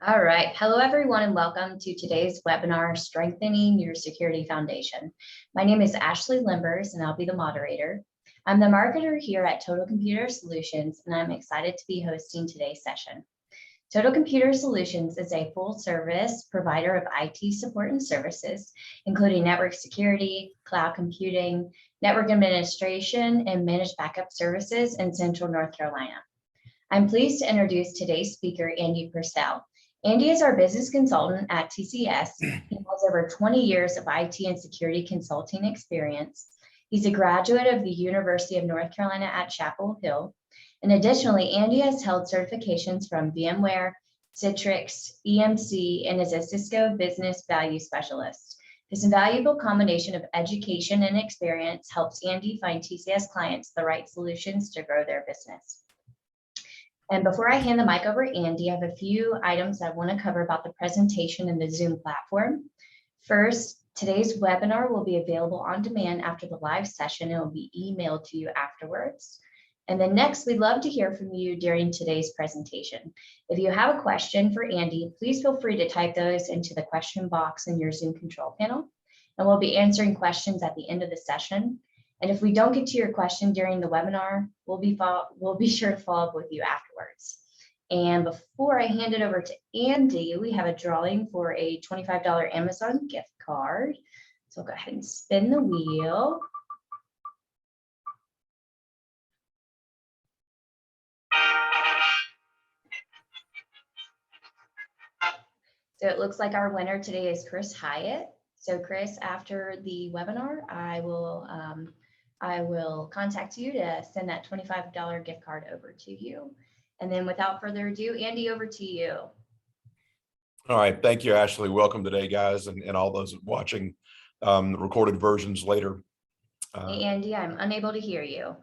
All right. Hello, everyone, and welcome to today's webinar, Strengthening Your Security Foundation. My name is Ashley Limbers, and I'll be the moderator. I'm the marketer here at Total Computer Solutions, and I'm excited to be hosting today's session. Total Computer Solutions is a full-service provider of IT support and services, including network security, cloud computing, network administration, and managed backup services in Central North Carolina. I'm pleased to introduce today's speaker, Andy Purcell. Andy is our business consultant at TCS. He has over 20 years of IT and security consulting experience. He's a graduate of the University of North Carolina at Chapel Hill. And additionally, Andy has held certifications from VMware, Citrix, EMC, and is a Cisco Business Value Specialist. This invaluable combination of education and experience helps Andy find TCS clients the right solutions to grow their business. And before I hand the mic over to Andy, I have a few items I want to cover about the presentation and the Zoom platform. First, today's webinar will be available on demand after the live session and will be emailed to you afterwards. And then next, we'd love to hear from you during today's presentation. If you have a question for Andy, please feel free to type those into the question box in your Zoom control panel, and we'll be answering questions at the end of the session. And if we don't get to your question during the webinar, we'll be sure to follow up with you afterwards. And before I hand it over to Andy, we have a drawing for a $25 Amazon gift card. So I'll go ahead and spin the wheel. So it looks like our winner today is Chris Hyatt. So Chris, after the webinar, I will contact you to send that $25 gift card over to you. And then without further ado, Andy, over to you. All right. Thank you, Ashley. Welcome today, guys, and all those watching the recorded versions later. Hey, Andy, I'm unable to hear you.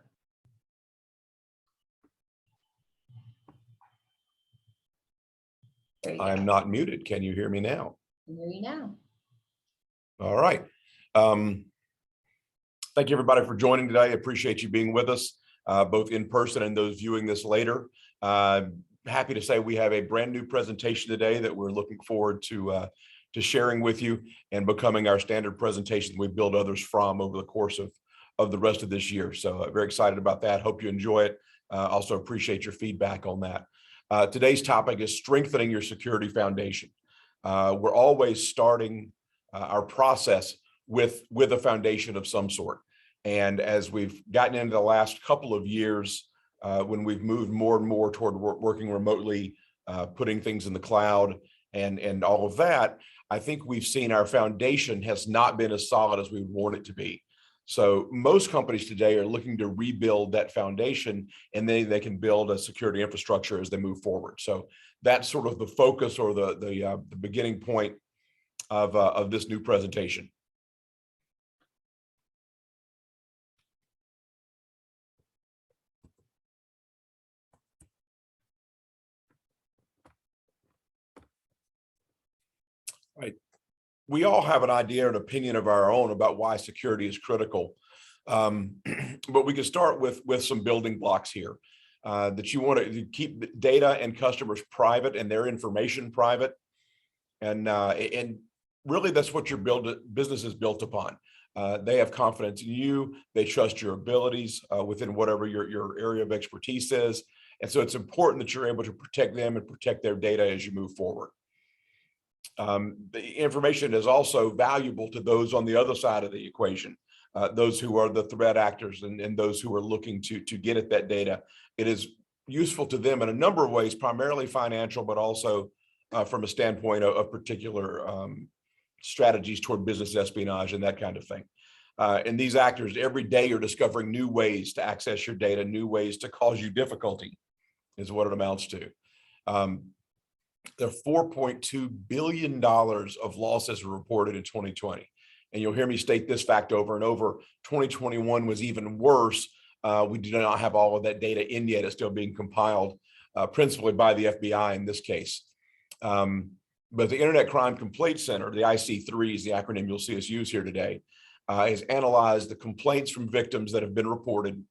I'm not muted. Can you hear me now? I hear you now. All right. Thank you, everybody, for joining today. I appreciate you being with us, both in person and those viewing this later. Happy to say we have a brand new presentation today that we're looking forward to sharing with you and becoming our standard presentation we build others from over the course of the rest of this year. So very excited about that. Hope you enjoy it. Also appreciate your feedback on that. Today's topic is strengthening your security foundation. We're always starting our process with a foundation of some sort. And as we've gotten into the last couple of years, when we've moved more and more toward working remotely, putting things in the cloud and all of that, I think we've seen our foundation has not been as solid as we would want it to be. So most companies today are looking to rebuild that foundation, and then they can build a security infrastructure as they move forward. So that's sort of the focus or the beginning point of this new presentation. Right. We all have an idea and opinion of our own about why security is critical. But we can start with some building blocks here. That you want to keep data and customers private and their information private. And really that's what your business is built upon. They have confidence in you. They trust your abilities within whatever your area of expertise is. And so it's important that you're able to protect them and protect their data as you move forward. The information is also valuable to those on the other side of the equation, those who are the threat actors and those who are looking to get at that data. It is useful to them in a number of ways, primarily financial, but also from a standpoint of particular strategies toward business espionage and that kind of thing. And these actors every day are discovering new ways to access your data, new ways to cause you difficulty is what it amounts to. There are $4.2 billion of losses reported in 2020. And you'll hear me state this fact over and over. 2021 was even worse. We do not have all of that data in yet. It's still being compiled, principally by the FBI in this case. But the Internet Crime Complaint Center, the IC3 is the acronym you'll see us use here today, has analyzed the complaints from victims that have been reported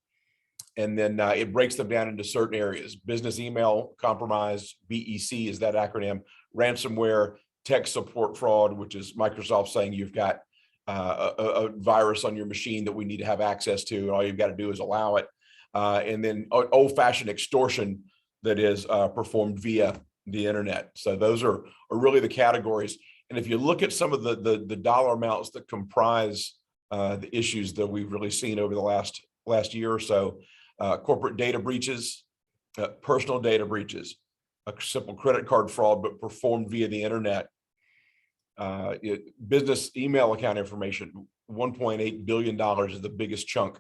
And then it breaks them down into certain areas. Business email compromise, BEC is that acronym. Ransomware, tech support fraud, which is Microsoft saying you've got a virus on your machine that we need to have access to, and all you've got to do is allow it. And then old-fashioned extortion that is performed via the internet. So those are really the categories. And if you look at some of the dollar amounts that comprise the issues that we've really seen over the last year or so, corporate data breaches, personal data breaches, a simple credit card fraud, but performed via the internet, business email account information, $1.8 billion is the biggest chunk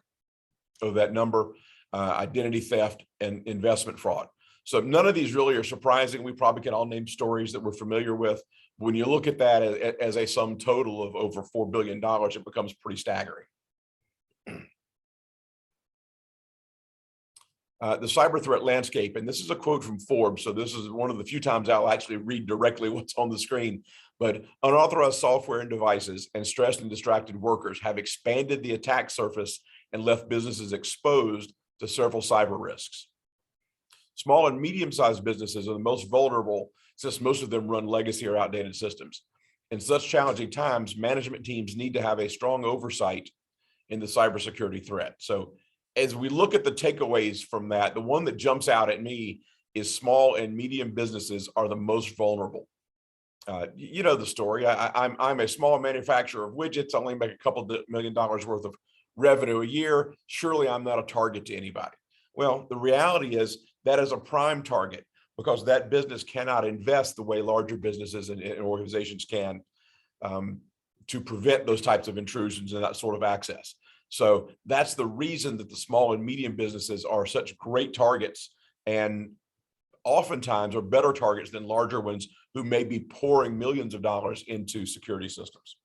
of that number, identity theft and investment fraud. So none of these really are surprising. We probably can all name stories that we're familiar with. When you look at that as a sum total of over $4 billion, it becomes pretty staggering. The cyber threat landscape, and this is a quote from Forbes, so this is one of the few times I'll actually read directly what's on the screen, but unauthorized software and devices and stressed and distracted workers have expanded the attack surface and left businesses exposed to several cyber risks. Small and medium-sized businesses are the most vulnerable since most of them run legacy or outdated systems. In such challenging times, management teams need to have a strong oversight in the cybersecurity threat. So as we look at the takeaways from that, the one that jumps out at me is small and medium businesses are the most vulnerable. You know the story. I'm a small manufacturer of widgets. I only make a couple $1 million worth of revenue a year. Surely I'm not a target to anybody. Well, the reality is that is a prime target because that business cannot invest the way larger businesses and organizations can to prevent those types of intrusions and that sort of access. So that's the reason that the small and medium businesses are such great targets and oftentimes are better targets than larger ones who may be pouring millions of dollars into security systems.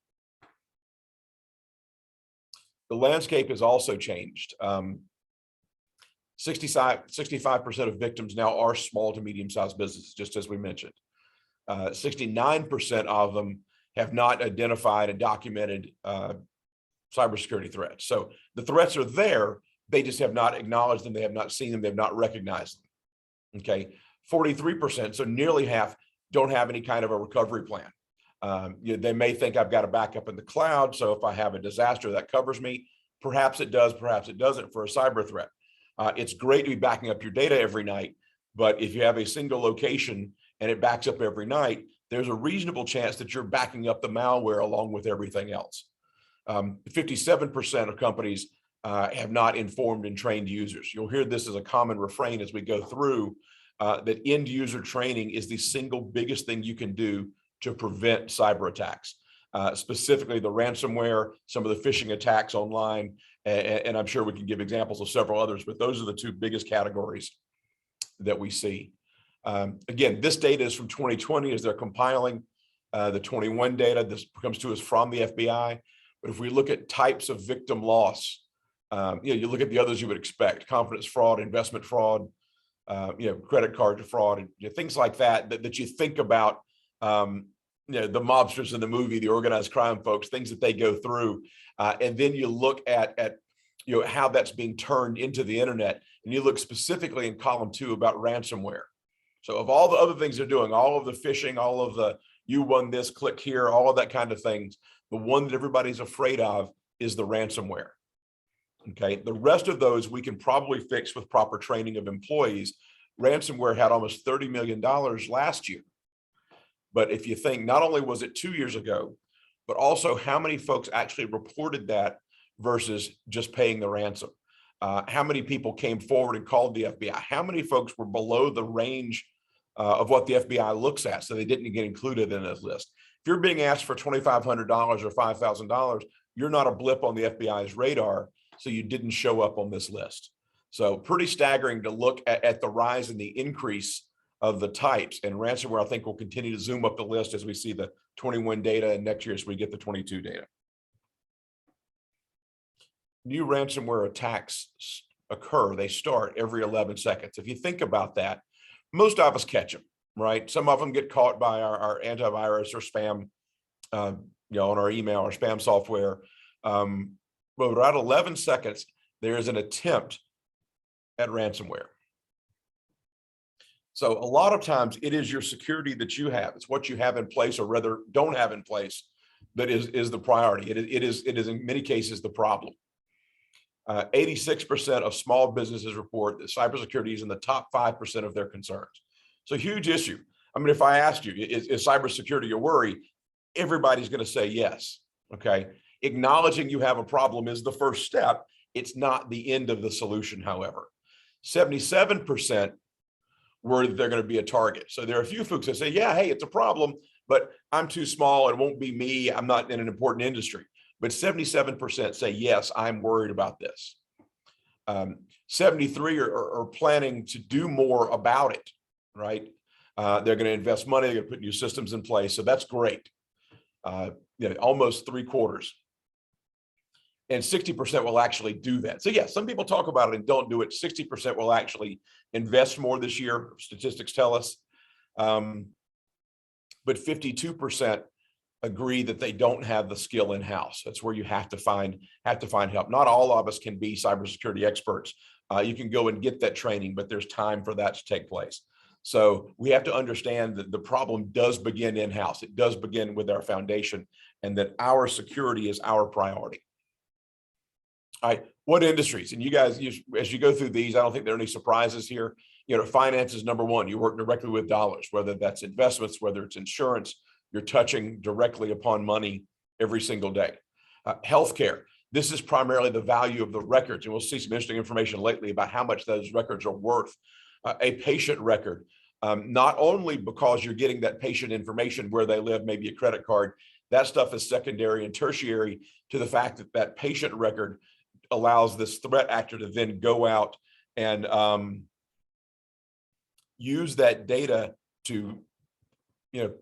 The landscape has also changed. 65% of victims now are small to medium-sized businesses, just as we mentioned. 69% of them have not identified and documented cybersecurity threats. So the threats are there, they just have not acknowledged them, they have not seen them, they've not recognized them. Okay, 43%, so nearly half, don't have any kind of a recovery plan. They may think I've got a backup in the cloud, so if I have a disaster that covers me, perhaps it does, perhaps it doesn't for a cyber threat. It's great to be backing up your data every night, but if you have a single location and it backs up every night, there's a reasonable chance that you're backing up the malware along with everything else. 57% of companies have not informed and trained users. You'll hear this as a common refrain as we go through, that end user training is the single biggest thing you can do to prevent cyber attacks. Specifically the ransomware, some of the phishing attacks online, and I'm sure we can give examples of several others, but those are the two biggest categories that we see. Again, this data is from 2020 as they're compiling the 21 data. This comes to us from the FBI. But if we look at types of victim loss, you look at the others you would expect: confidence fraud, investment fraud, credit card fraud, and things like that, that you think about. The mobsters in the movie, the organized crime folks, things that they go through, and then you look at how that's being turned into the internet, and you look specifically in column 2 about ransomware. So of all the other things they're doing, all of the phishing, all of the you won this, click here, all of that kind of things, the one that everybody's afraid of is the ransomware. Okay, the rest of those we can probably fix with proper training of employees. Ransomware had almost $30 million last year. But if you think, not only was it 2 years ago, but also how many folks actually reported that versus just paying the ransom? How many people came forward and called the FBI? How many folks were below the range of what the FBI looks at, so they didn't get included in this list? If you're being asked for $2,500 or $5,000, you're not a blip on the FBI's radar, so you didn't show up on this list. So pretty staggering to look at the rise and the increase of the types, and ransomware I think will continue to zoom up the list as we see the 21 data, and next year as we get the 22 data. New ransomware attacks occur, they start every 11 seconds. If you think about that, most of us catch them, right? Some of them get caught by our antivirus or spam, on our email or spam software. But around 11 seconds, there is an attempt at ransomware. So a lot of times it is your security that you have. It's what you have in place, or rather don't have in place, that is the priority. It is in many cases the problem. 86% of small businesses report that cybersecurity is in the top 5% of their concerns. So huge issue. I mean, if I asked you, is cybersecurity a worry? Everybody's going to say yes. Okay. Acknowledging you have a problem is the first step. It's not the end of the solution, however. 77% worry that they're going to be a target. So there are a few folks that say, yeah, hey, it's a problem, but I'm too small. It won't be me. I'm not in an important industry. But 77% say, yes, I'm worried about this. 73 are planning to do more about it, right? They're going to invest money. They're going to put new systems in place. So that's great. Almost 3/4. And 60% will actually do that. So yeah, some people talk about it and don't do it. 60% will actually invest more this year, statistics tell us. But 52% agree that they don't have the skill in-house. That's where you have to find help. Not all of us can be cybersecurity experts. You can go and get that training, but there's time for that to take place. So we have to understand that the problem does begin in-house. It does begin with our foundation, and that our security is our priority. All right, what industries? And you guys, as you go through these, I don't think there are any surprises here. Finance is number one. You work directly with dollars, whether that's investments, whether it's insurance. You're touching directly upon money every single day. Healthcare. This is primarily the value of the records, and we'll see some interesting information lately about how much those records are worth. A patient record, not only because you're getting that patient information, where they live, maybe a credit card, that stuff is secondary and tertiary to the fact that that patient record allows this threat actor to then go out and use that data to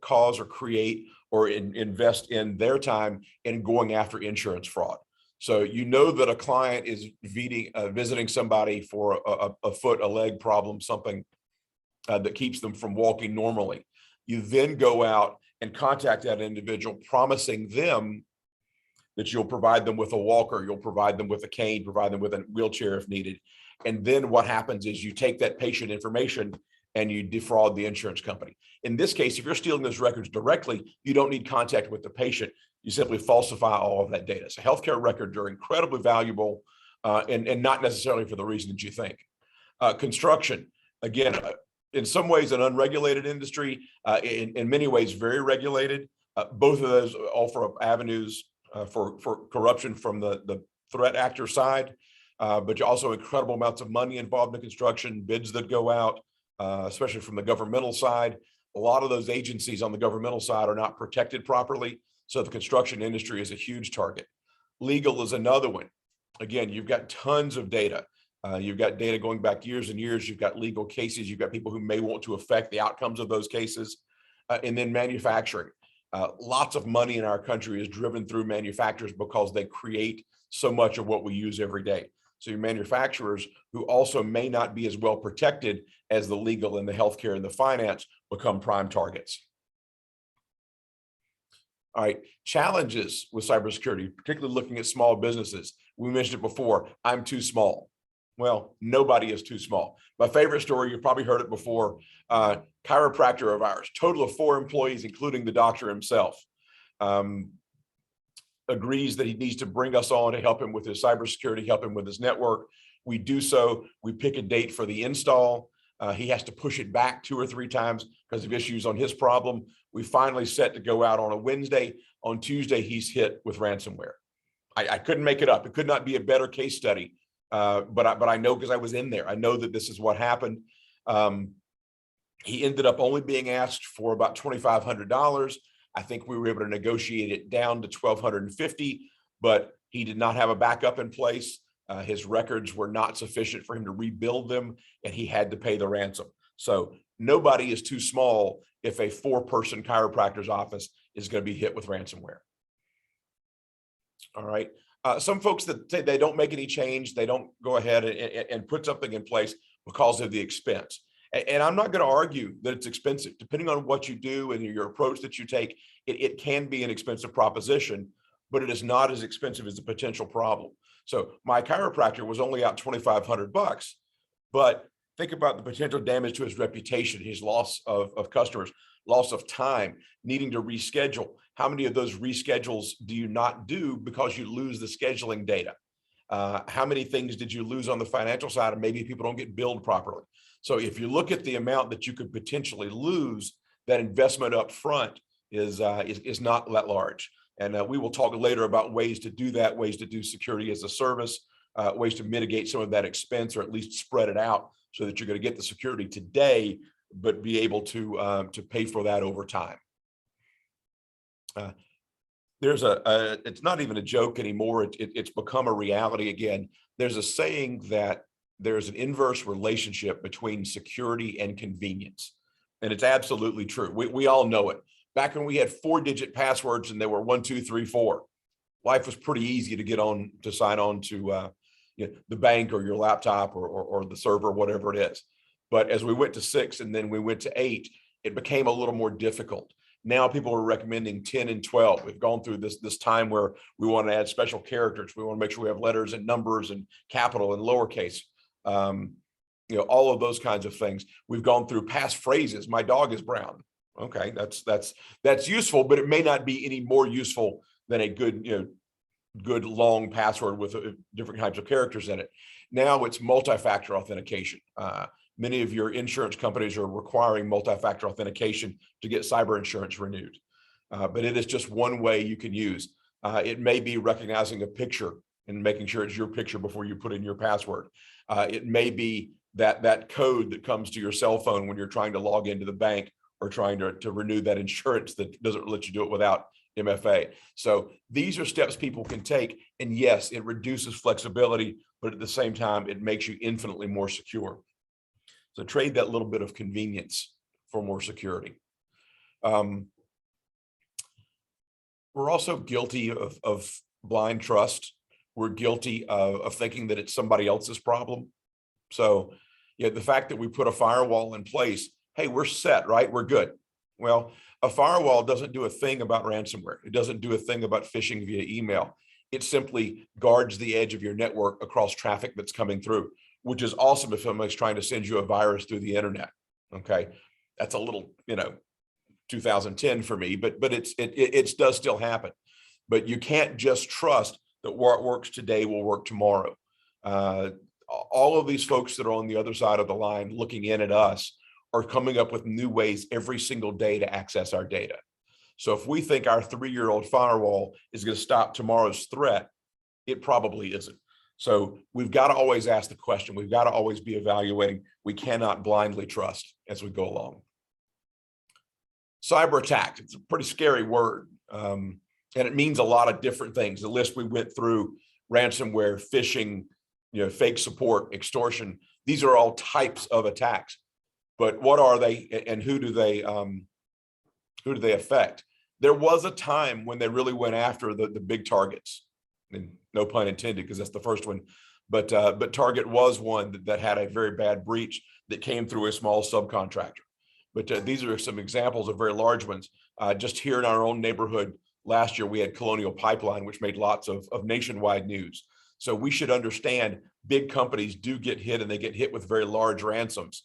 cause or create or invest in their time in going after insurance fraud. So that a client is visiting somebody for a foot, a leg problem, something that keeps them from walking normally. You then go out and contact that individual, promising them that you'll provide them with a walker, you'll provide them with a cane, provide them with a wheelchair if needed. And then what happens is you take that patient information and you defraud the insurance company. In this case, if you're stealing those records directly, you don't need contact with the patient. You simply falsify all of that data. So healthcare records are incredibly valuable and not necessarily for the reason that you think. Construction, again, in some ways an unregulated industry, in many ways very regulated. Both of those offer up avenues for corruption from the threat actor side, but also incredible amounts of money involved in construction, bids that go out, especially from the governmental side. A lot of those agencies on the governmental side are not protected properly, so the construction industry is a huge target. Legal is another one. Again, you've got tons of data. You've got data going back years and years. You've got legal cases. You've got people who may want to affect the outcomes of those cases. And then manufacturing. Lots of money in our country is driven through manufacturers because they create so much of what we use every day. So your manufacturers, who also may not be as well protected as the legal and the healthcare and the finance, become prime targets. All right, challenges with cybersecurity, particularly looking at small businesses. We mentioned it before, I'm too small. Well, nobody is too small. My favorite story, you've probably heard it before, chiropractor of ours, total of 4 employees, including the doctor himself, agrees that he needs to bring us on to help him with his cybersecurity, help him with his network. We do so. We pick a date for the install. He has to push it back 2 or 3 times because of issues on his problem. We finally set to go out on a Wednesday. On Tuesday, he's hit with ransomware. I couldn't make it up. It could not be a better case study. But I know, because I was in there, I know that this is what happened. He ended up only being asked for about $2,500. I think we were able to negotiate it down to $1,250, but he did not have a backup in place. His records were not sufficient for him to rebuild them, and he had to pay the ransom. So nobody is too small if a 4-person chiropractor's office is going to be hit with ransomware. All right. Some folks that say they don't make any change, they don't go ahead and put something in place because of the expense. And I'm not going to argue that it's expensive. Depending on what you do and your approach that you take, it can be an expensive proposition, but it is not as expensive as the potential problem. So my chiropractor was only out $2,500, But think about the potential damage to his reputation, his loss of customers, loss of time, needing to reschedule. How many of those reschedules do you not do because you lose the scheduling data? How many things did you lose on the financial side, and maybe people don't get billed properly? So if you look at the amount that you could potentially lose, that investment up front is not that large. And we will talk later about ways to do that, ways to do security as a service, ways to mitigate some of that expense, or at least spread it out so that you're going to get the security today, but be able to pay for that over time. There's it's not even a joke anymore. It's become a reality again. There's a saying that there's an inverse relationship between security and convenience. And it's absolutely true. We all know it. Back when we had 4-digit passwords and they were 1, 2, 3, 4, life was pretty easy to sign on to the bank or your laptop or the server, whatever it is. But as we went to 6 and then we went to 8, it became a little more difficult. Now people are recommending 10 and 12. We've gone through this time where we want to add special characters. We want to make sure we have letters and numbers and capital and lowercase, all of those kinds of things. We've gone through passphrases. My dog is brown. Okay, that's useful, but it may not be any more useful than a good long password with different types of characters in it. Now it's multi-factor authentication. Many of your insurance companies are requiring multi-factor authentication to get cyber insurance renewed. But it is just one way you can use. It may be recognizing a picture and making sure it's your picture before you put in your password. It may be that code that comes to your cell phone when you're trying to log into the bank or trying to renew that insurance that doesn't let you do it without MFA. So these are steps people can take. And yes, it reduces flexibility, but at the same time, it makes you infinitely more secure. So trade that little bit of convenience for more security. We're also guilty of blind trust. We're guilty of thinking that it's somebody else's problem. So the fact that we put a firewall in place, hey, we're set, right? We're good. Well, a firewall doesn't do a thing about ransomware. It doesn't do a thing about phishing via email. It simply guards the edge of your network across traffic that's coming through, which is awesome if somebody's trying to send you a virus through the internet. Okay, that's a little 2010 for me, but it does still happen. But you can't just trust that what works today will work tomorrow. All of these folks that are on the other side of the line looking in at us are coming up with new ways every single day to access our data. So if we think our 3-year-old firewall is going to stop tomorrow's threat, it probably isn't. So we've got to always ask the question. We've got to always be evaluating. We cannot blindly trust as we go along. Cyber attacks, it's a pretty scary word. And it means a lot of different things. The list we went through: ransomware, phishing, fake support, extortion. These are all types of attacks. But what are they, and who do they affect? There was a time when they really went after the big targets, and no pun intended, because that's the first one. But Target was one that had a very bad breach that came through a small subcontractor. But these are some examples of very large ones. Just here in our own neighborhood, last year we had Colonial Pipeline, which made lots of nationwide news. So we should understand big companies do get hit, and they get hit with very large ransoms.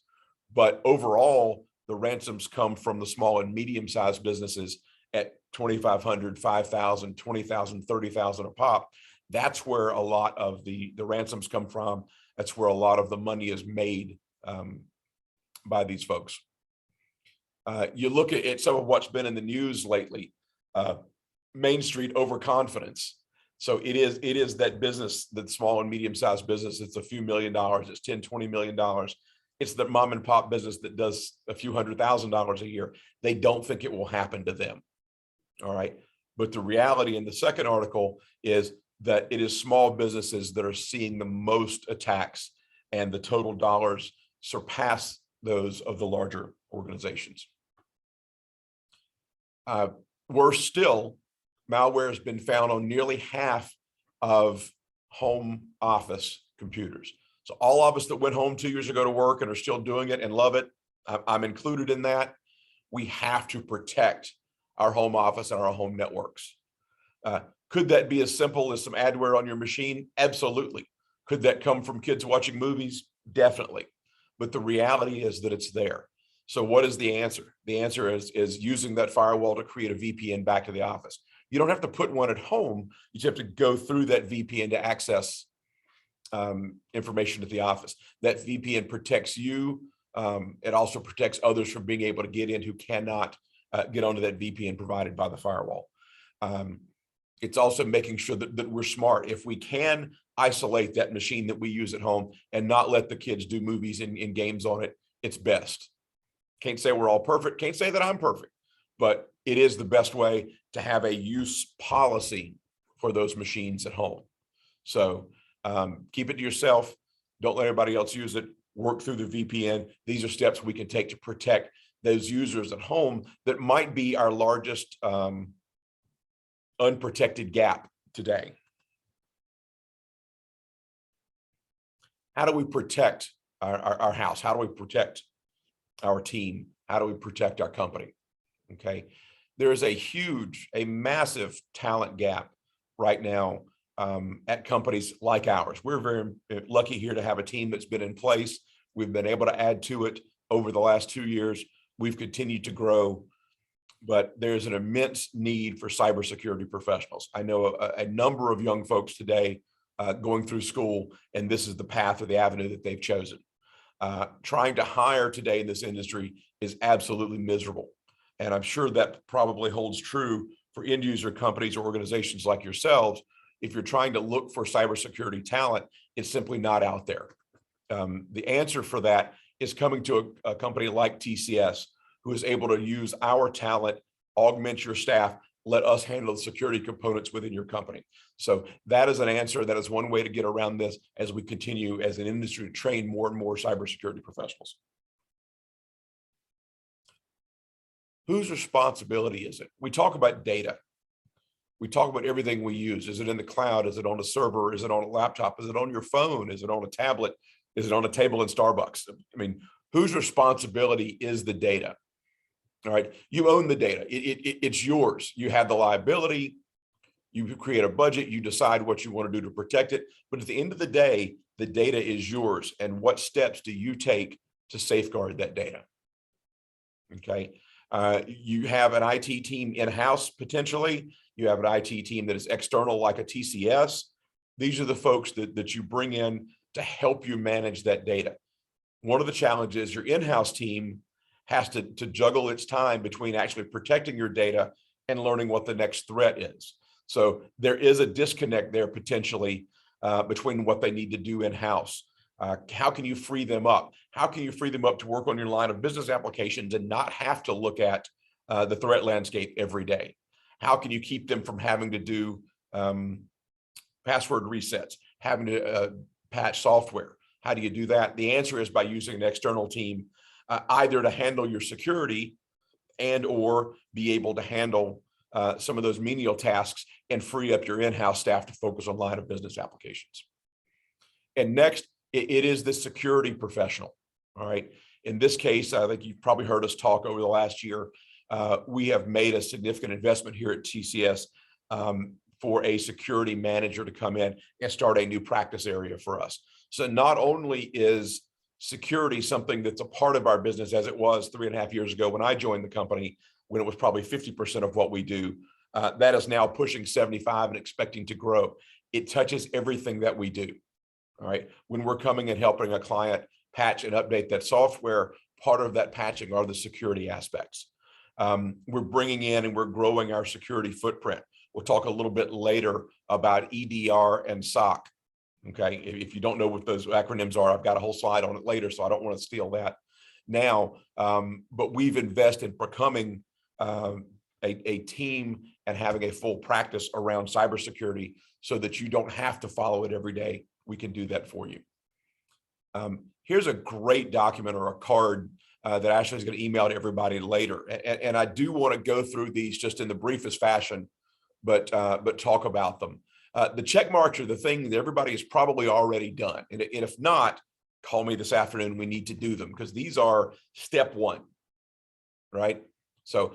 But overall, the ransoms come from the small and medium-sized businesses at 2,500, 5,000, 20,000, 30,000 a pop. That's where a lot of the ransoms come from. That's where a lot of the money is made by these folks. You look at some of what's been in the news lately. Main Street overconfidence. So it is that business, that small and medium-sized business. It's a few $1 million. It's $10, $20 million. It's the mom and pop business that does a few $100,000 a year. They don't think it will happen to them. All right. But the reality in the second article is that it is small businesses that are seeing the most attacks, and the total dollars surpass those of the larger organizations. Worse still, malware has been found on nearly half of home office computers. So all of us that went home 2 years ago to work and are still doing it and love it, I'm included in that. We have to protect our home office and our home networks. Could that be as simple as some adware on your machine? Absolutely. Could that come from kids watching movies? Definitely. but the reality is that it's there. So what is the answer? The answer is using that firewall to create a VPN back to the office. You don't have to put one at home. You just have to go through that VPN to access information at the office. That VPN protects you. It also protects others from being able to get in who cannot get onto that VPN provided by the firewall. It's also making sure that we're smart. If we can isolate that machine that we use at home and not let the kids do movies and games on it, it's best. Can't say we're all perfect. Can't say that I'm perfect, but it is the best way to have a use policy for those machines at home. So keep it to yourself. Don't let everybody else use it. Work through the VPN. These are steps we can take to protect those users at home that might be our largest unprotected gap today. How do we protect our house? How do we protect our team? How do we protect our company? Okay. There is a massive talent gap right now at companies like ours. We're very lucky here to have a team that's been in place. We've been able to add to it over the last 2 years. We've continued to grow, but there's an immense need for cybersecurity professionals. I know a number of young folks today going through school, and this is the path or the avenue that they've chosen. Trying to hire today in this industry is absolutely miserable. And I'm sure that probably holds true for end user companies or organizations like yourselves. If you're trying to look for cybersecurity talent, it's simply not out there. The answer for that is coming to a company like TCS, who is able to use our talent, augment your staff, let us handle the security components within your company. So that is an answer. That is one way to get around this as we continue as an industry to train more and more cybersecurity professionals. Whose responsibility is it? We talk about data. We talk about everything we use. Is it in the cloud? Is it on a server? Is it on a laptop? Is it on your phone? Is it on a tablet? Is it on a table in Starbucks? I mean, whose responsibility is the data? All right, you own the data. It's yours. You have the liability. You create a budget. You decide what you want to do to protect it. But at the end of the day, the data is yours. And what steps do you take to safeguard that data? Okay. You have an IT team in-house potentially. You have an IT team that is external like a TCS. These are the folks that you bring in to help you manage that data. One of the challenges, your in-house team has to juggle its time between actually protecting your data and learning what the next threat is. So there is a disconnect there potentially between what they need to do in-house. How can you free them up? How can you free them up to work on your line of business applications and not have to look at the threat landscape every day? How can you keep them from having to do password resets, having to patch software? How do you do that? The answer is by using an external team, either to handle your security and or be able to handle some of those menial tasks and free up your in-house staff to focus on line of business applications. And next, it is the security professional. All right. In this case, I think you've probably heard us talk over the last year. We have made a significant investment here at TCS for a security manager to come in and start a new practice area for us. So not only is security something that's a part of our business as it was 3.5 years ago when I joined the company, when it was probably 50% of what we do, that is now pushing 75 and expecting to grow. It touches everything that we do. All right. When we're coming and helping a client patch and update that software, part of that patching are the security aspects. We're bringing in and we're growing our security footprint. We'll talk a little bit later about EDR and SOC. Okay. If you don't know what those acronyms are, I've got a whole slide on it later, so I don't want to steal that now. But we've invested in becoming a team and having a full practice around cybersecurity so that you don't have to follow it every day. We can do that for you. Here's a great document or a card that Ashley is going to email to everybody later. And I do want to go through these just in the briefest fashion, but talk about them. The check marks are the thing that everybody has probably already done. And if not, call me this afternoon. We need to do them because these are step one, right? So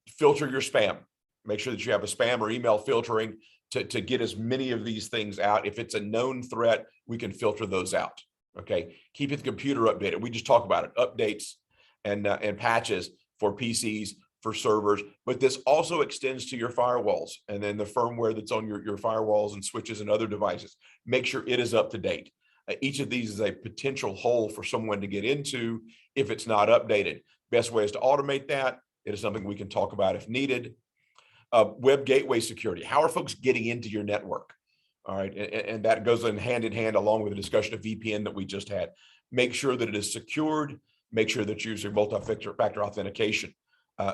filter your spam. Make sure that you have a spam or email filtering to get as many of these things out. If it's a known threat, we can filter those out. Okay, keeping the computer updated. We just talked about it, updates and patches for PCs, for servers, but this also extends to your firewalls and then the firmware that's on your firewalls and switches and other devices. Make sure it is up to date. Each of these is a potential hole for someone to get into if it's not updated. Best way is to automate that. It is something we can talk about if needed. Web gateway security. How are folks getting into your network? All right, and that goes in hand along with the discussion of VPN that we just had. Make sure that it is secured. Make sure that you're using multi-factor authentication.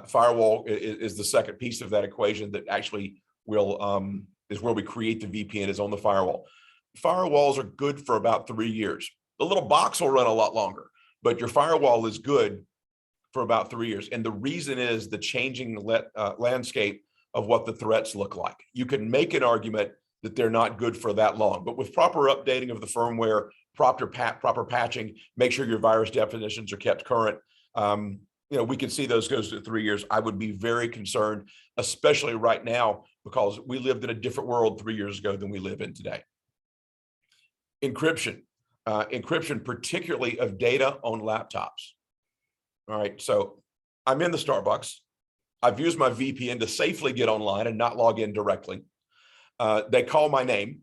Firewall is the second piece of that equation that actually will is where we create the VPN, is on the firewall. Firewalls are good for about 3 years. The little box will run a lot longer, but your firewall is good for about 3 years. And the reason is the changing landscape of what the threats look like. You can make an argument that they're not good for that long, but with proper updating of the firmware, proper patching, make sure your virus definitions are kept current. We can see those goes to 3 years. I would be very concerned, especially right now, because we lived in a different world 3 years ago than we live in today. Encryption, particularly of data on laptops. All right, so I'm in the Starbucks. I've used my VPN to safely get online and not log in directly. They call my name,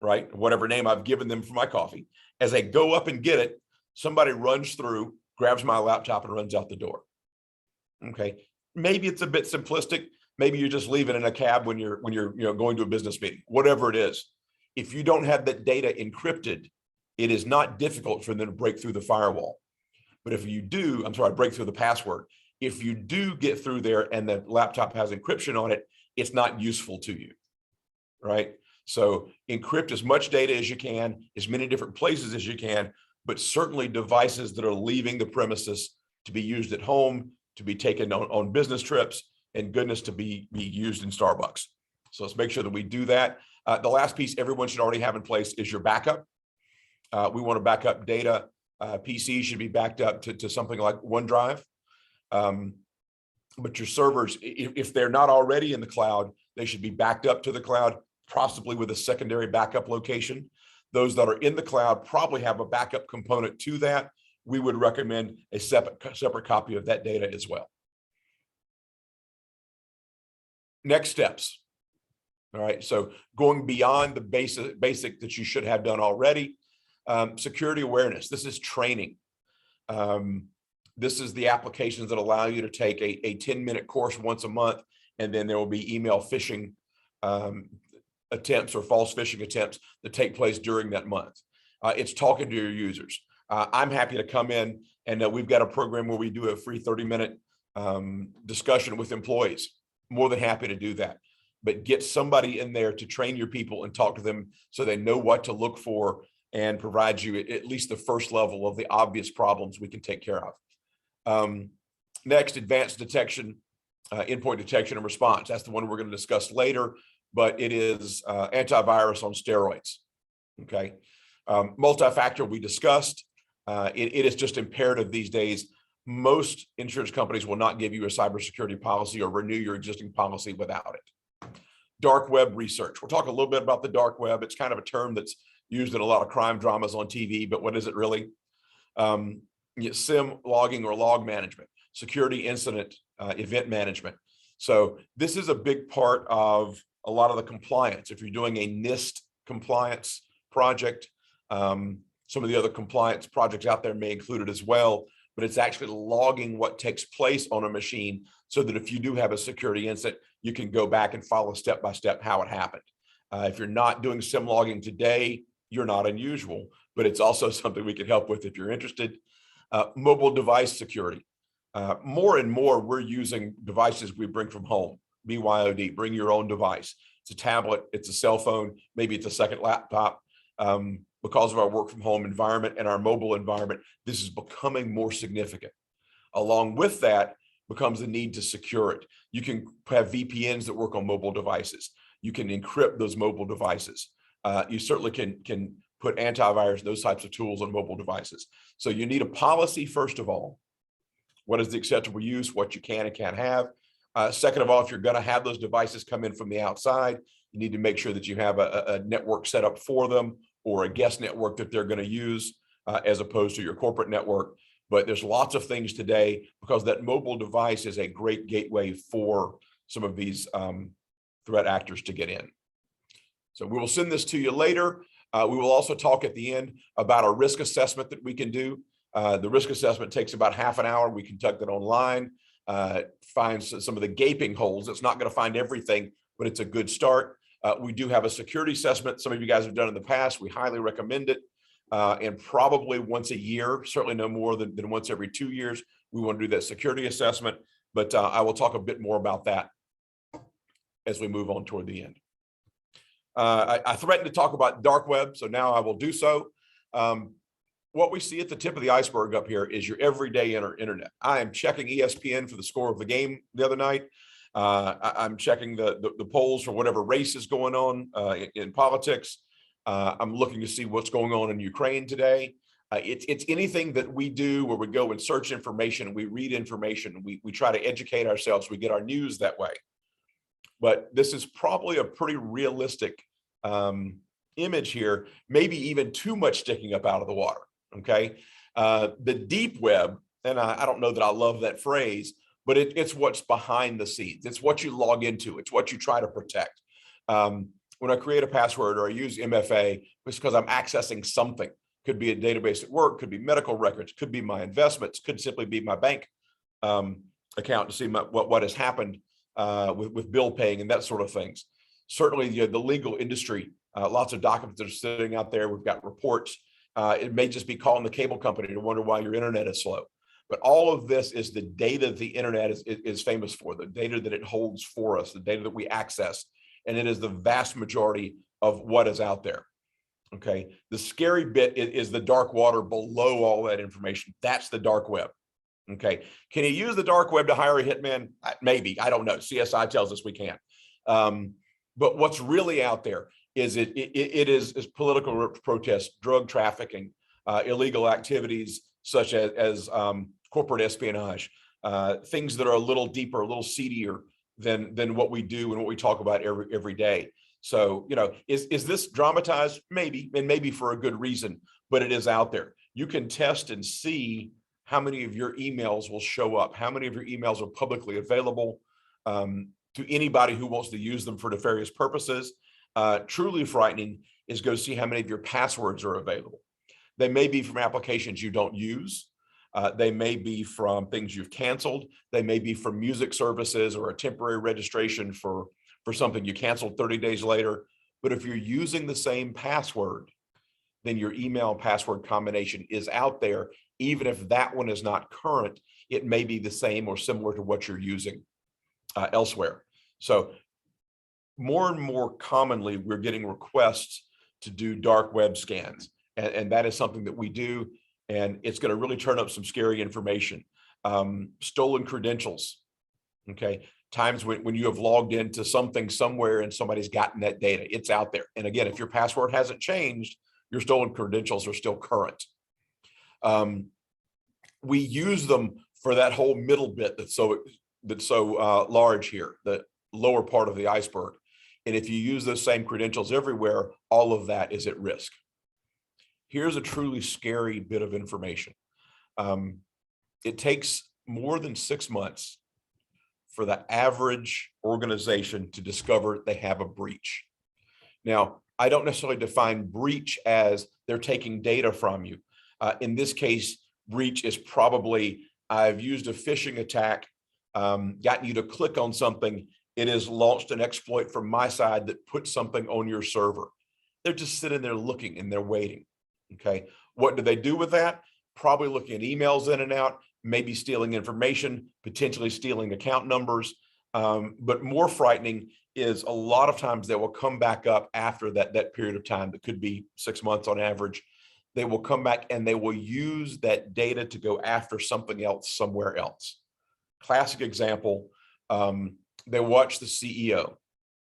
right? Whatever name I've given them for my coffee. As I go up and get it, somebody runs through, grabs my laptop and runs out the door. Okay, maybe it's a bit simplistic. Maybe you just leave it in a cab when you're going to a business meeting, whatever it is. If you don't have that data encrypted, it is not difficult for them to break through the firewall. But if you do, break through the password. If you do get through there and the laptop has encryption on it, it's not useful to you, right? So encrypt as much data as you can, as many different places as you can, but certainly devices that are leaving the premises to be used at home, to be taken on business trips, and goodness, to be used in Starbucks. So let's make sure that we do that. The last piece everyone should already have in place is your backup. We want to back up data. PCs should be backed up to something like OneDrive. But your servers, if they're not already in the cloud, they should be backed up to the cloud, possibly with a secondary backup location. Those that are in the cloud probably have a backup component to that. We would recommend a separate copy of that data as well. Next steps. All right, so going beyond the basic that you should have done already. Security awareness. This is training. This is the applications that allow you to take a 10-minute course once a month, and then there will be email phishing attempts or false phishing attempts that take place during that month. It's talking to your users. I'm happy to come in, and we've got a program where we do a free 30-minute discussion with employees. More than happy to do that. But get somebody in there to train your people and talk to them so they know what to look for and provide you at least the first level of the obvious problems we can take care of. Next, advanced detection, endpoint detection and response. That's the one we're going to discuss later, but it is antivirus on steroids. Okay, multi-factor we discussed. It is just imperative these days. Most insurance companies will not give you a cybersecurity policy or renew your existing policy without it. Dark web research. We'll talk a little bit about the dark web. It's kind of a term that's used in a lot of crime dramas on TV, but what is it really? SIM logging or log management, security incident event management. So this is a big part of a lot of the compliance. If you're doing a NIST compliance project, some of the other compliance projects out there may include it as well, but it's actually logging what takes place on a machine so that if you do have a security incident, you can go back and follow step by step how it happened. If you're not doing SIM logging today, you're not unusual, but it's also something we can help with if you're interested. Mobile device security. More and more, we're using devices we bring from home, BYOD, bring your own device. It's a tablet, it's a cell phone, maybe it's a second laptop. Because of our work from home environment and our mobile environment, this is becoming more significant. Along with that becomes the need to secure it. You can have VPNs that work on mobile devices. You can encrypt those mobile devices. You certainly can put antivirus, those types of tools on mobile devices. So you need a policy, first of all. What is the acceptable use, what you can and can't have. Second of all, if you're going to have those devices come in from the outside, you need to make sure that you have a network set up for them or a guest network that they're going to use. as opposed to your corporate network. But there's lots of things today because that mobile device is a great gateway for some of these threat actors to get in. So we will send this to you later. We will also talk at the end about a risk assessment that we can do. The risk assessment takes about half an hour. We conduct it online, find some of the gaping holes. It's not going to find everything, but it's a good start. We do have a security assessment. Some of you guys have done in the past. We highly recommend it. And probably once a year, certainly no more than once every 2 years, we want to do that security assessment. But I will talk a bit more about that as we move on toward the end. I threatened to talk about dark web, so now I will do so. What we see at the tip of the iceberg up here is your everyday internet. I am checking ESPN for the score of the game the other night. I'm checking the polls for whatever race is going on in politics. I'm looking to see what's going on in Ukraine today. It's anything that we do where we go and search information, we read information, we try to educate ourselves, we get our news that way. But this is probably a pretty realistic image here, maybe even too much sticking up out of the water, okay? The deep web, and I don't know that I love that phrase, but it's what's behind the scenes. It's what you log into. It's what you try to protect. When I create a password or I use MFA, it's because I'm accessing something. Could be a database at work, could be medical records, could be my investments, could simply be my bank account to see what has happened with bill paying and that sort of things. Certainly the legal industry, lots of documents that are sitting out there. We've got reports. It may just be calling the cable company to wonder why your internet is slow. But all of this is the data the internet is famous for, the data that it holds for us, the data that we access. And it is the vast majority of what is out there. Okay. The scary bit is the dark water below all that information. That's the dark web. Okay. Can you use the dark web to hire a hitman? Maybe. I don't know. CSI tells us we can. But what's really out there is it is political protests, drug trafficking, illegal activities such as corporate espionage, things that are a little deeper, a little seedier than what we do and what we talk about every day. So, is this dramatized? Maybe, and maybe for a good reason, but it is out there. You can test and see how many of your emails will show up, how many of your emails are publicly available to anybody who wants to use them for nefarious purposes. Truly frightening is go see how many of your passwords are available. They may be from applications you don't use. They may be from things you've canceled. They may be from music services or a temporary registration for something you canceled 30 days later. But if you're using the same password, then your email password combination is out there. Even if that one is not current, it may be the same or similar to what you're using elsewhere. So more and more commonly, we're getting requests to do dark web scans. And that is something that we do. And it's going to really turn up some scary information. Stolen credentials. Okay. Times when you have logged into something somewhere and somebody's gotten that data, it's out there. And again, if your password hasn't changed, your stolen credentials are still current. We use them for that whole middle bit that's so large here, the lower part of the iceberg. And if you use those same credentials everywhere, all of that is at risk. Here's a truly scary bit of information. It takes more than 6 months for the average organization to discover they have a breach. Now, I don't necessarily define breach as they're taking data from you. In this case, breach is probably, I've used a phishing attack, gotten you to click on something. It has launched an exploit from my side that puts something on your server. They're just sitting there looking and they're waiting. Okay. What do they do with that? Probably looking at emails in and out, maybe stealing information, potentially stealing account numbers. But more frightening is a lot of times they will come back up after that period of time that could be 6 months on average. They will come back and they will use that data to go after something else somewhere else. Classic example, they watch the CEO.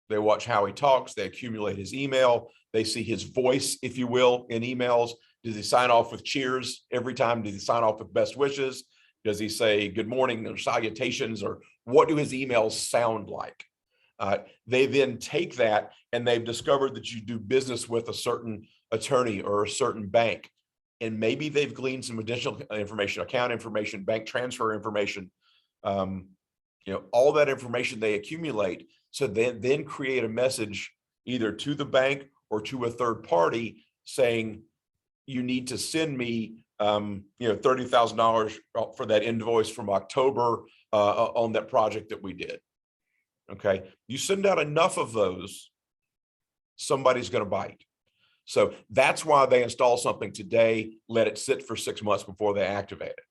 They watch how he talks, they accumulate his email, they see his voice, if you will, in emails. Does he sign off with cheers every time? Does he sign off with best wishes? Does he say good morning or salutations, or what do his emails sound like? They then take that and they've discovered that you do business with a certain attorney or a certain bank. and maybe they've gleaned some additional information, account information, bank transfer information, all that information they accumulate. So then create a message either to the bank or to a third party saying, you need to send me, $30,000 for that invoice from October on that project that we did. Okay, you send out enough of those, somebody's going to bite. So that's why they install something today, let it sit for 6 months before they activate it.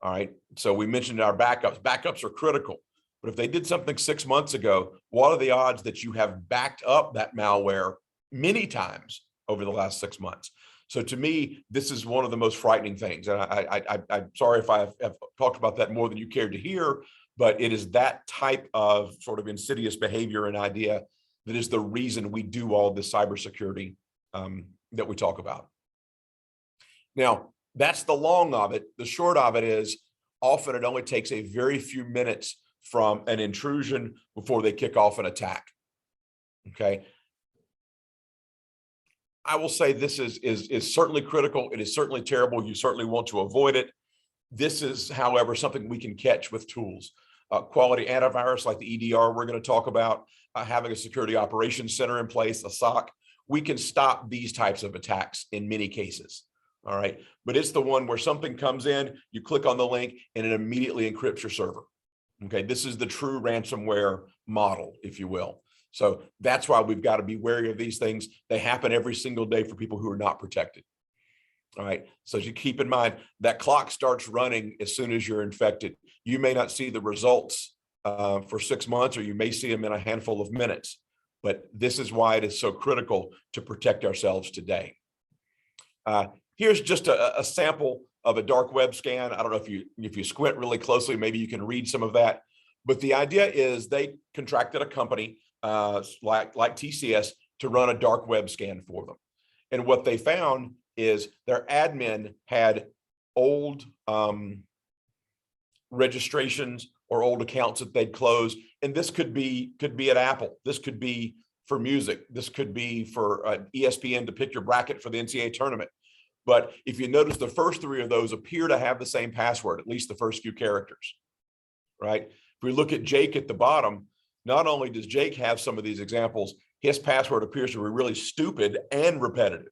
All right, so we mentioned our backups. Backups are critical, but if they did something 6 months ago, what are the odds that you have backed up that malware many times over the last 6 months? So to me, this is one of the most frightening things. And I'm sorry if I have talked about that more than you cared to hear, but it is that type of sort of insidious behavior and idea that is the reason we do all this cybersecurity that we talk about. Now, that's the long of it. The short of it is often it only takes a very few minutes from an intrusion before they kick off an attack. Okay. I will say this is certainly critical. It is certainly terrible. You certainly want to avoid it. This is, however, something we can catch with tools. Quality antivirus like the EDR we're going to talk about, having a security operations center in place, a SOC. We can stop these types of attacks in many cases. All right. But it's the one where something comes in, you click on the link, and it immediately encrypts your server. Okay. This is the true ransomware model, if you will. So that's why we've got to be wary of these things. They happen every single day for people who are not protected. All right. So you keep in mind that clock starts running as soon as you're infected. You may not see the results for 6 months, or you may see them in a handful of minutes. But this is why it is so critical to protect ourselves today. Here's just a sample of a dark web scan. I don't know if you squint really closely, maybe you can read some of that. But the idea is they contracted a company like TCS to run a dark web scan for them. And what they found is their admin had old registrations or old accounts that they'd closed. And this could be at Apple. This could be for music. This could be for ESPN to pick your bracket for the NCAA tournament. But if you notice, the first three of those appear to have the same password, at least the first few characters, right? If we look at Jake at the bottom, not only does Jake have some of these examples, his password appears to be really stupid and repetitive.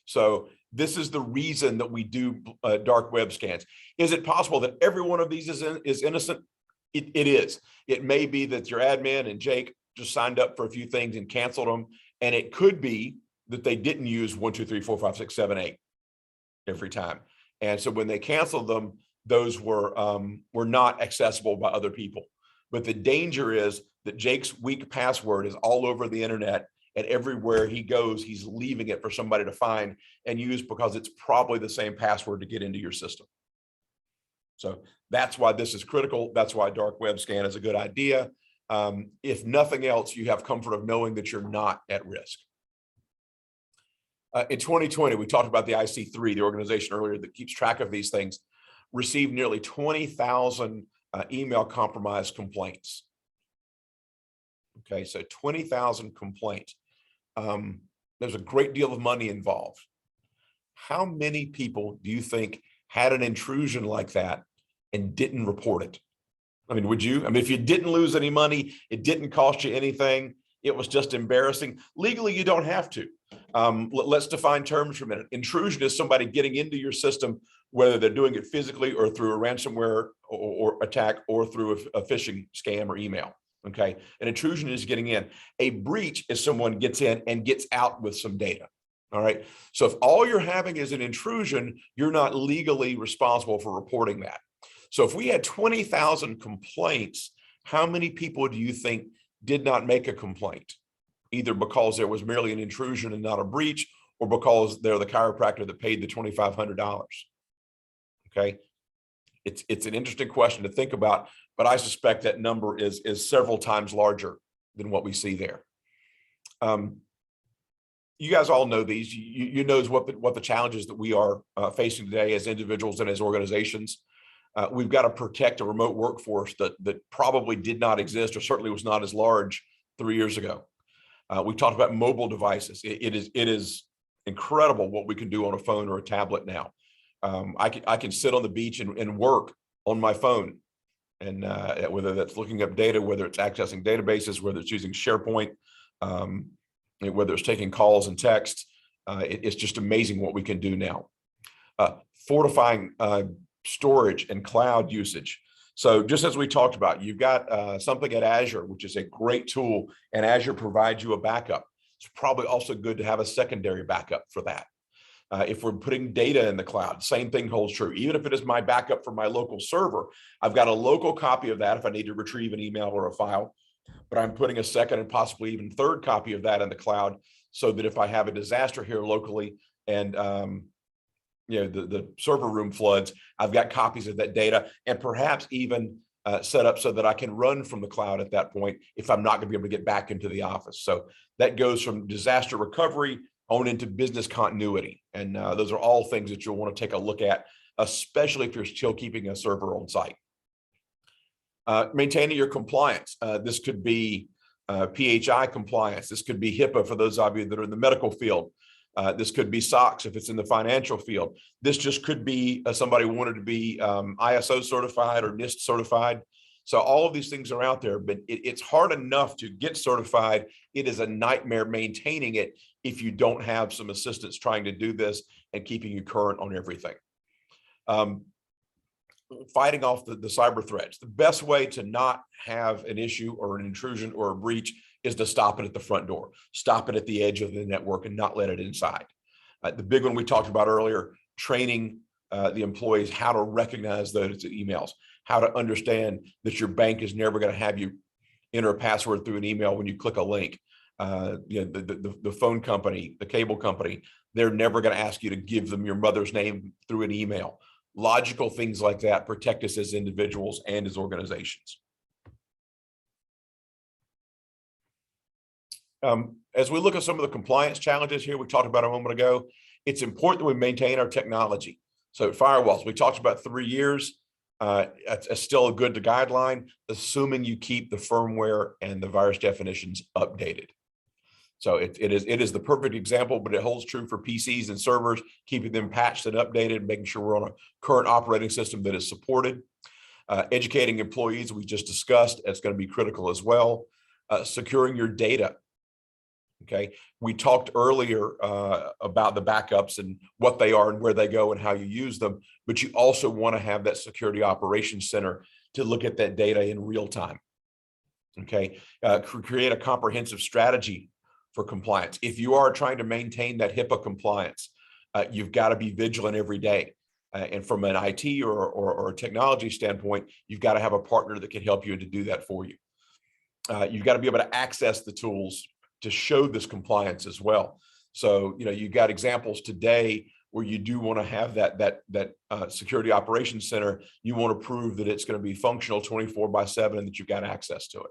So this is the reason that we do dark web scans. Is it possible that every one of these is innocent? It is. It may be that your admin and Jake just signed up for a few things and canceled them. And it could be that they didn't use 1, 2, 3, 4, 5, 6, 7, 8 every time. And so when they canceled them, those were not accessible by other people. But the danger is that Jake's weak password is all over the internet, and everywhere he goes, he's leaving it for somebody to find and use because it's probably the same password to get into your system. So that's why this is critical. That's why dark web scan is a good idea. If nothing else, you have comfort of knowing that you're not at risk. In 2020, we talked about the IC3, the organization earlier that keeps track of these things, received nearly 20,000 email compromise complaints. Okay, so 20,000 complaints. There's a great deal of money involved. How many people do you think had an intrusion like that and didn't report it? I mean, would you? I mean, if you didn't lose any money, it didn't cost you anything, it was just embarrassing. Legally, you don't have to. Let's define terms for a minute. Intrusion is somebody getting into your system, whether they're doing it physically or through a ransomware or attack or through a phishing scam or email. Okay, an intrusion is getting in. A breach is someone gets in and gets out with some data. All right, so if all you're having is an intrusion, you're not legally responsible for reporting that. So if we had 20,000 complaints, how many people do you think did not make a complaint? Either because there was merely an intrusion and not a breach, or because they're the chiropractor that paid the $2,500. Okay, it's an interesting question to think about, but I suspect that number is several times larger than what we see there. You guys all know these. You know what the challenges that we are facing today as individuals and as organizations. We've got to protect a remote workforce that probably did not exist, or certainly was not as large 3 years ago. We talked about mobile devices. It is incredible what we can do on a phone or a tablet now. I can sit on the beach and work on my phone, and whether that's looking up data, whether it's accessing databases, whether it's using SharePoint, whether it's taking calls and texts, it's just amazing what we can do now. Fortifying storage and cloud usage. So just as we talked about, you've got something at Azure, which is a great tool, and Azure provides you a backup. It's probably also good to have a secondary backup for that. If we're putting data in the cloud, same thing holds true. Even if it is my backup from my local server, I've got a local copy of that if I need to retrieve an email or a file, but I'm putting a second and possibly even third copy of that in the cloud, so that if I have a disaster here locally and the server room floods, I've got copies of that data, and perhaps even set up so that I can run from the cloud at that point if I'm not going to be able to get back into the office. So that goes from disaster recovery on into business continuity. And those are all things that you'll want to take a look at, especially if you're still keeping a server on site. Maintaining your compliance. This could be PHI compliance. This could be HIPAA for those of you that are in the medical field. This could be SOX if it's in the financial field. This just could be somebody wanted to be ISO certified or NIST certified. So all of these things are out there, but it's hard enough to get certified. It is a nightmare maintaining it if you don't have some assistance trying to do this and keeping you current on everything. Fighting off the cyber threats. The best way to not have an issue or an intrusion or a breach is to stop it at the front door, stop it at the edge of the network and not let it inside. The big one we talked about earlier, training the employees how to recognize those emails, how to understand that your bank is never going to have you enter a password through an email when you click a link. The phone company, the cable company, they're never going to ask you to give them your mother's name through an email. Logical things like that protect us as individuals and as organizations. As we look at some of the compliance challenges here we talked about a moment ago, it's important that we maintain our technology. So firewalls, we talked about 3 years. It's still a good guideline, assuming you keep the firmware and the virus definitions updated. So it is the perfect example, but it holds true for PCs and servers, keeping them patched and updated, making sure we're on a current operating system that is supported. Educating employees, we just discussed, that's going to be critical as well. Securing your data. Okay, we talked earlier about the backups and what they are and where they go and how you use them, but you also want to have that security operations center to look at that data in real time. Okay, create a comprehensive strategy for compliance. If you are trying to maintain that HIPAA compliance, you've got to be vigilant every day. And from an IT or a technology standpoint, you've got to have a partner that can help you to do that for you. You've got to be able to access the tools to show this compliance as well. So, you've got examples today where you do want to have that security operations center. You want to prove that it's going to be functional 24/7 and that you've got access to it.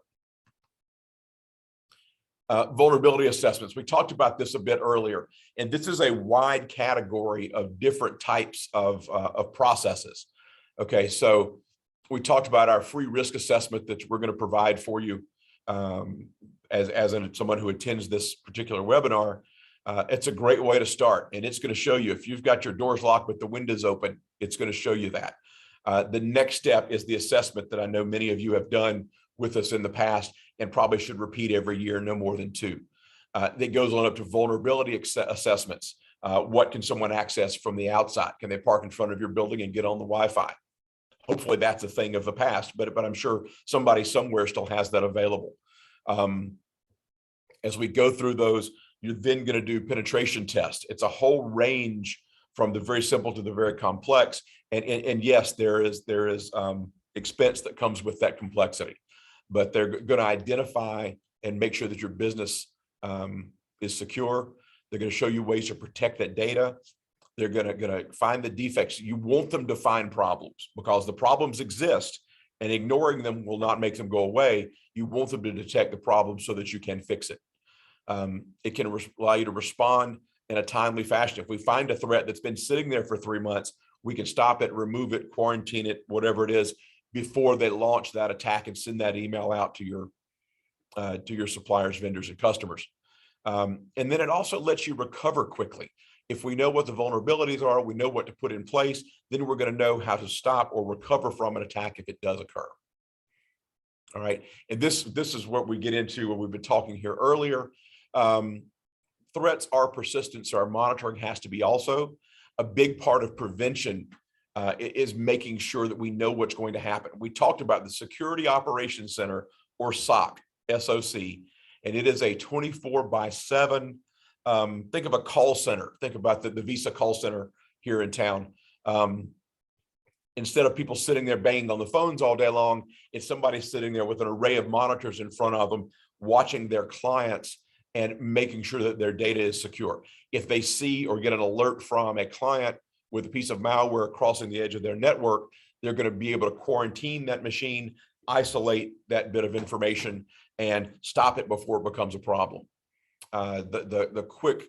Vulnerability assessments. We talked about this a bit earlier, and this is a wide category of different types of processes. Okay, so we talked about our free risk assessment that we're going to provide for you as someone who attends this particular webinar. It's a great way to start, and it's going to show you if you've got your doors locked but the windows open, it's going to show you that. The next step is the assessment that I know many of you have done with us in the past and probably should repeat every year, no more than 2. That goes on up to vulnerability assessments. What can someone access from the outside? Can they park in front of your building and get on the Wi-Fi? Hopefully that's a thing of the past, but I'm sure somebody somewhere still has that available. As we go through those, you're then going to do penetration tests. It's a whole range from the very simple to the very complex. And yes, there is expense that comes with that complexity, but they're going to identify and make sure that your business is secure. They're going to show you ways to protect that data. They're going to find the defects. You want them to find problems because the problems exist, and ignoring them will not make them go away. You want them to detect the problem so that you can fix it. It can allow you to respond in a timely fashion. If we find a threat that's been sitting there for 3 months, we can stop it, remove it, quarantine it, whatever it is, before they launch that attack and send that email out to your suppliers, vendors, and customers. And then it also lets you recover quickly. If we know what the vulnerabilities are, we know what to put in place, then we're going to know how to stop or recover from an attack if it does occur. All right. And this is what we get into what we've been talking here earlier. Threats are persistent, so our monitoring has to be also. A big part of prevention is making sure that we know what's going to happen. We talked about the Security Operations Center, or SOC, S-O-C, and it is a 24/7, think of a call center. Think about the Visa call center here in town. Instead of people sitting there banging on the phones all day long, it's somebody sitting there with an array of monitors in front of them, watching their clients and making sure that their data is secure. If they see or get an alert from a client with a piece of malware crossing the edge of their network, they're going to be able to quarantine that machine, isolate that bit of information, and stop it before it becomes a problem. The quick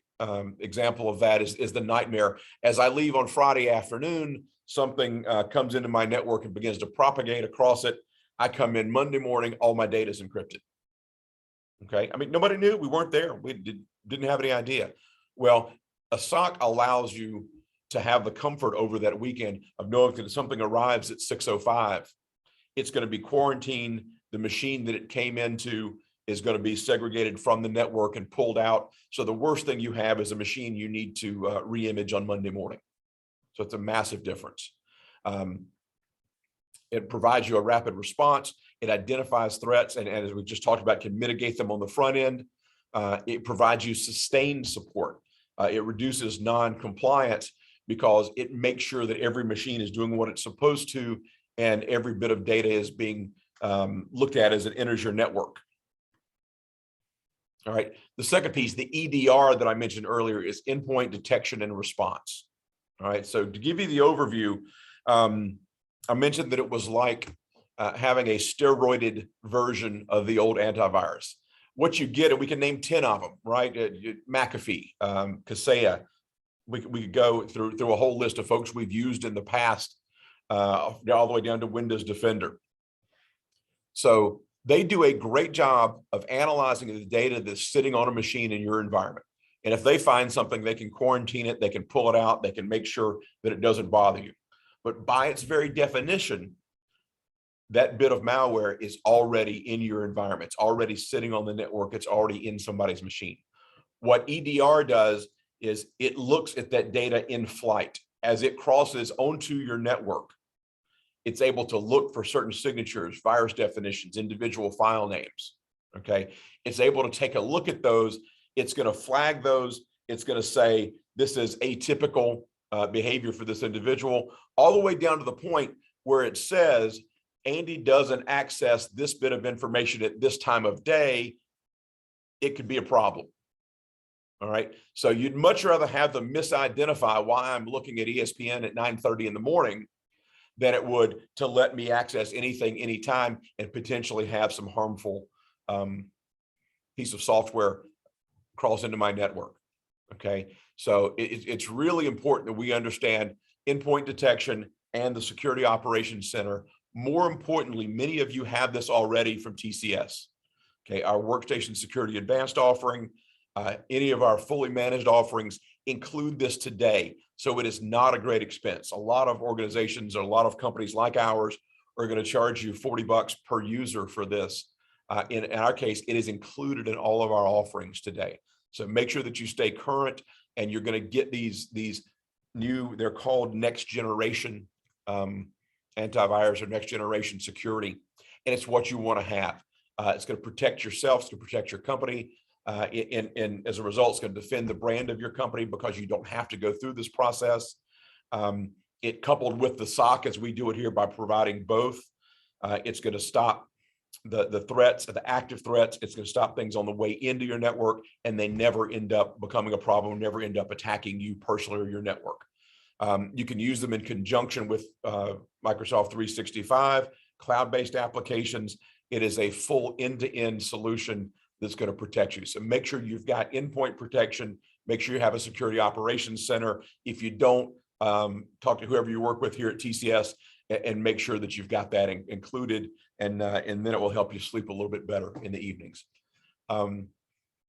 example of that is the nightmare. As I leave on Friday afternoon, something comes into my network and begins to propagate across it. I come in Monday morning, all my data is encrypted. Okay, I mean, nobody knew, we weren't there. We didn't have any idea. Well, a SOC allows you to have the comfort over that weekend of knowing that if something arrives at 6:05, it's going to be quarantined. The machine that it came into is going to be segregated from the network and pulled out. So the worst thing you have is a machine you need to re-image on Monday morning. So it's a massive difference. It provides you a rapid response. It identifies threats, and as we just talked about, can mitigate them on the front end. It provides you sustained support. It reduces non-compliance because it makes sure that every machine is doing what it's supposed to, and every bit of data is being looked at as it enters your network. All right. The second piece, the EDR that I mentioned earlier, is endpoint detection and response. All right. So to give you the overview, I mentioned that it was like having a steroided version of the old antivirus. What you get, and we can name 10 of them, right? McAfee, Kaseya. We could go through a whole list of folks we've used in the past, all the way down to Windows Defender. So they do a great job of analyzing the data that's sitting on a machine in your environment. And if they find something, they can quarantine it, they can pull it out, they can make sure that it doesn't bother you. But by its very definition, that bit of malware is already in your environment. It's already sitting on the network. It's already in somebody's machine. What EDR does is it looks at that data in flight. As it crosses onto your network, it's able to look for certain signatures, virus definitions, individual file names, okay? It's able to take a look at those. It's going to flag those. It's going to say, this is atypical behavior for this individual, all the way down to the point where it says, Andy doesn't access this bit of information at this time of day. It could be a problem. All right. So you'd much rather have them misidentify why I'm looking at ESPN at 9:30 in the morning than it would to let me access anything, anytime, and potentially have some harmful piece of software cross into my network. Okay. So it's really important that we understand endpoint detection and the Security Operations Center. More importantly, many of you have this already from TCS. Okay. Our Workstation Security Advanced offering, any of our fully managed offerings include this today. So it is not a great expense. A lot of organizations or a lot of companies like ours are going to charge you $40 per user for this. In our case, it is included in all of our offerings today. So make sure that you stay current, and you're going to get these new, they're called next generation antivirus or next generation security. And it's what you want to have. It's going to protect yourself, it's going to protect your company. And as a result, it's going to defend the brand of your company because you don't have to go through this process. It coupled with the SOC, as we do it here by providing both, it's going to stop the threats, the active threats. It's going to stop things on the way into your network, and they never end up becoming a problem, never end up attacking you personally or your network. You can use them in conjunction with Microsoft 365, cloud-based applications. It is a full end-to-end solution that's going to protect you. So make sure you've got endpoint protection. Make sure you have a Security Operations Center. If you don't, talk to whoever you work with here at TCS and make sure that you've got that included, and then it will help you sleep a little bit better in the evenings.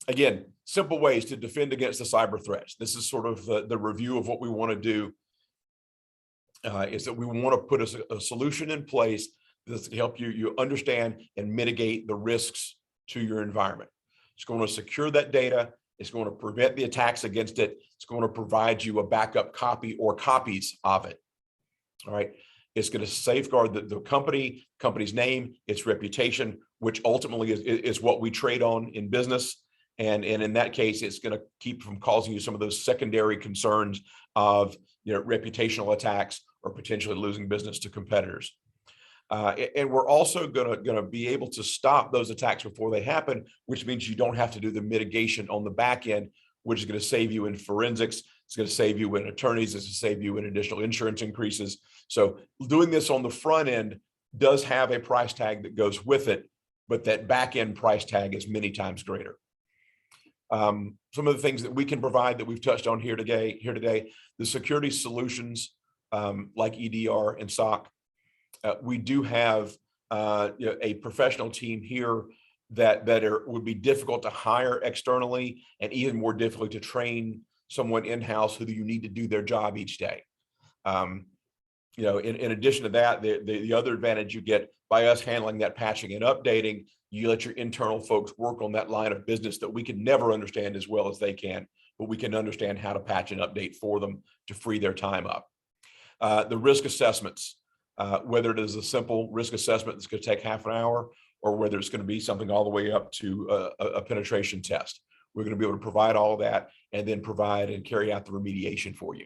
Again, simple ways to defend against the cyber threats. This is sort of the review of what we want to do, is that we want to put a solution in place that's to help you understand and mitigate the risks to your environment. It's going to secure that data. It's going to prevent the attacks against it. It's going to provide you a backup copy or copies of it. All right. It's going to safeguard the company's name, its reputation, which ultimately is what we trade on in business. And in that case, it's going to keep from causing you some of those secondary concerns of reputational attacks or potentially losing business to competitors. And we're also going to be able to stop those attacks before they happen, which means you don't have to do the mitigation on the back end, which is going to save you in forensics. It's going to save you in attorneys. It's going to save you in additional insurance increases. So doing this on the front end does have a price tag that goes with it, but that back end price tag is many times greater. Some of the things that we can provide that we've touched on here today, the security solutions like EDR and SOC. We do have a professional team here that would be difficult to hire externally and even more difficult to train someone in-house who you need to do their job each day. In addition to that, the other advantage you get by us handling that patching and updating, you let your internal folks work on that line of business that we can never understand as well as they can, but we can understand how to patch and update for them to free their time up. The risk assessments, whether it is a simple risk assessment that's going to take half an hour, or whether it's going to be something all the way up to a penetration test. We're going to be able to provide all of that and then provide and carry out the remediation for you.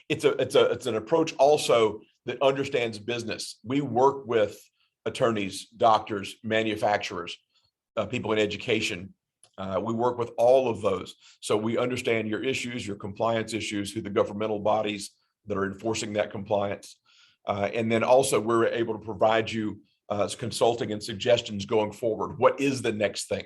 It's an approach also that understands business. We work with attorneys, doctors, manufacturers, people in education. We work with all of those. So we understand your issues, your compliance issues, who the governmental bodies that are enforcing that compliance. And then also we're able to provide you consulting and suggestions going forward. What is the next thing?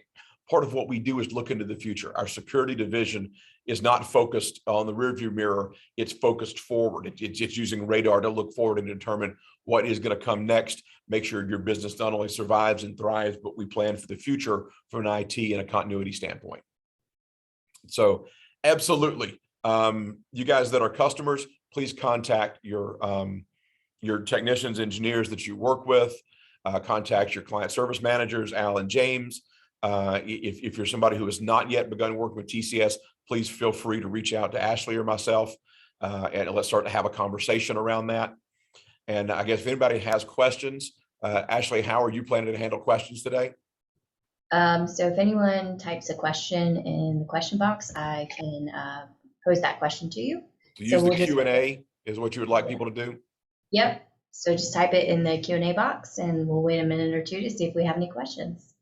Part of what we do is look into the future. Our security division is not focused on the rearview mirror. It's focused forward. It's using radar to look forward and determine what is going to come next. Make sure your business not only survives and thrives, but we plan for the future from an IT and a continuity standpoint. So absolutely. You guys that are customers, please contact your technicians, engineers that you work with. Contact your client service managers, Al and James. If you're somebody who has not yet begun working with TCS, please feel free to reach out to Ashley or myself, and let's start to have a conversation around that. And I guess if anybody has questions, Ashley, how are you planning to handle questions today? So if anyone types a question in the question box, I can pose that question to you. So use the Q&A is what you would like people to do? Yep. So just type it in the Q&A box and we'll wait a minute or two to see if we have any questions.